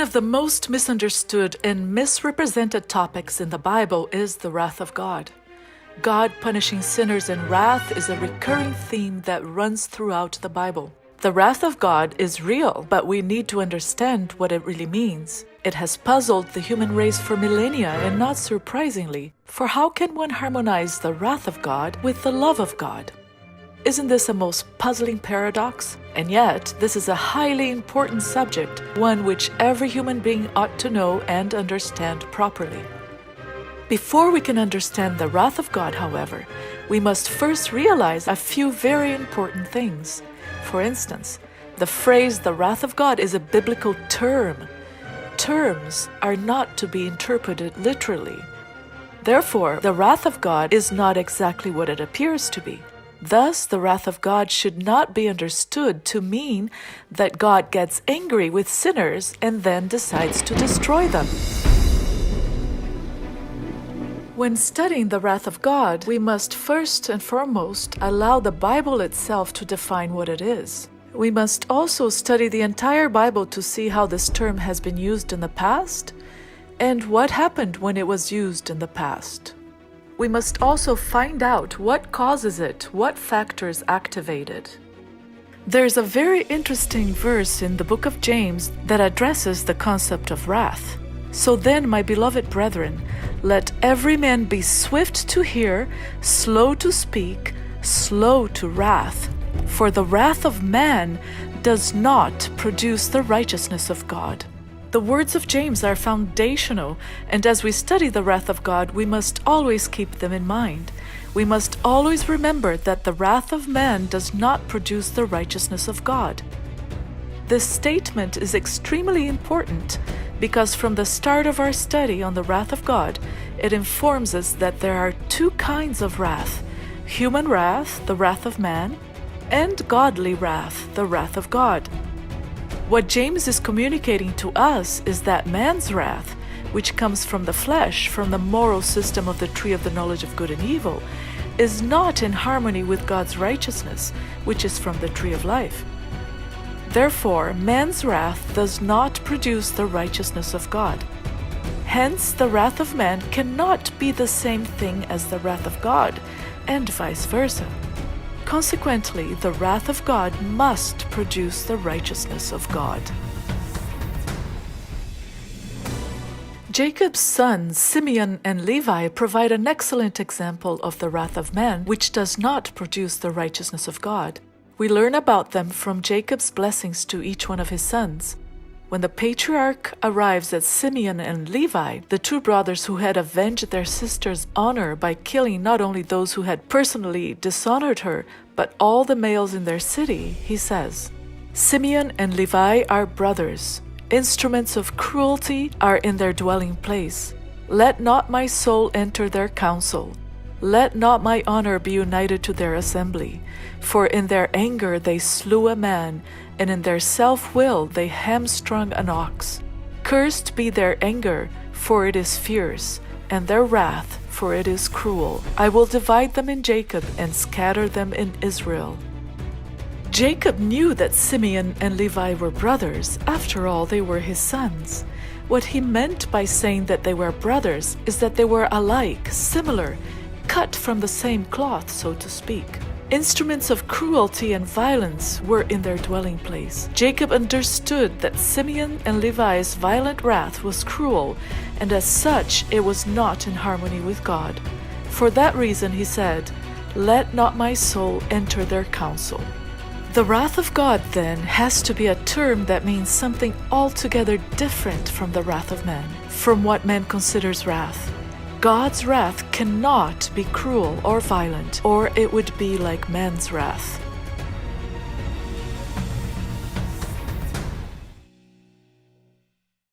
of the most misunderstood and misrepresented topics in the Bible is the wrath of God. God punishing sinners in wrath is a recurring theme that runs throughout the Bible. The wrath of God is real, but we need to understand what it really means. It has puzzled the human race for millennia, and not surprisingly, for how can one harmonize the wrath of God with the love of God? Isn't this a most puzzling paradox? And yet, this is a highly important subject, one which every human being ought to know and understand properly. Before we can understand the wrath of God, however, we must first realize a few very important things. For instance, the phrase the wrath of God is a biblical term. Terms are not to be interpreted literally. Therefore, the wrath of God is not exactly what it appears to be. Thus, the wrath of God should not be understood to mean that God gets angry with sinners and then decides to destroy them. When studying the wrath of God, we must first and foremost allow the Bible itself to define what it is. We must also study the entire Bible to see how this term has been used in the past and what happened when it was used in the past. We must also find out what causes it, what factors activate it. There's a very interesting verse in the book of James that addresses the concept of wrath. So then, my beloved brethren, let every man be swift to hear, slow to speak, slow to wrath. For the wrath of man does not produce the righteousness of God. The words of James are foundational, and as we study the wrath of God, we must always keep them in mind. We must always remember that the wrath of man does not produce the righteousness of God. This statement is extremely important because from the start of our study on the wrath of God, it informs us that there are two kinds of wrath: human wrath, the wrath of man, and godly wrath, the wrath of God. What James is communicating to us is that man's wrath, which comes from the flesh, from the moral system of the tree of the knowledge of good and evil, is not in harmony with God's righteousness, which is from the tree of life. Therefore, man's wrath does not produce the righteousness of God. Hence, the wrath of man cannot be the same thing as the wrath of God, and vice versa. Consequently, the wrath of God must produce the righteousness of God. Jacob's sons, Simeon and Levi, provide an excellent example of the wrath of man, which does not produce the righteousness of God. We learn about them from Jacob's blessings to each one of his sons. When the patriarch arrives at Simeon and Levi, the two brothers who had avenged their sister's honor by killing not only those who had personally dishonored her, but all the males in their city, he says, "Simeon and Levi are brothers. Instruments of cruelty are in their dwelling place. Let not my soul enter their council. Let not my honor be united to their assembly. For in their anger they slew a man, and in their self-will they hamstrung an ox. Cursed be their anger, for it is fierce, and their wrath, for it is cruel. I will divide them in Jacob and scatter them in Israel." Jacob knew that Simeon and Levi were brothers. After all, they were his sons. What he meant by saying that they were brothers is that they were alike, similar, cut from the same cloth, so to speak. Instruments of cruelty and violence were in their dwelling place. Jacob understood that Simeon and Levi's violent wrath was cruel, and as such it was not in harmony with God. For that reason he said, "Let not my soul enter their council." The wrath of God, then, has to be a term that means something altogether different from the wrath of man, from what man considers wrath. God's wrath cannot be cruel or violent, or it would be like man's wrath.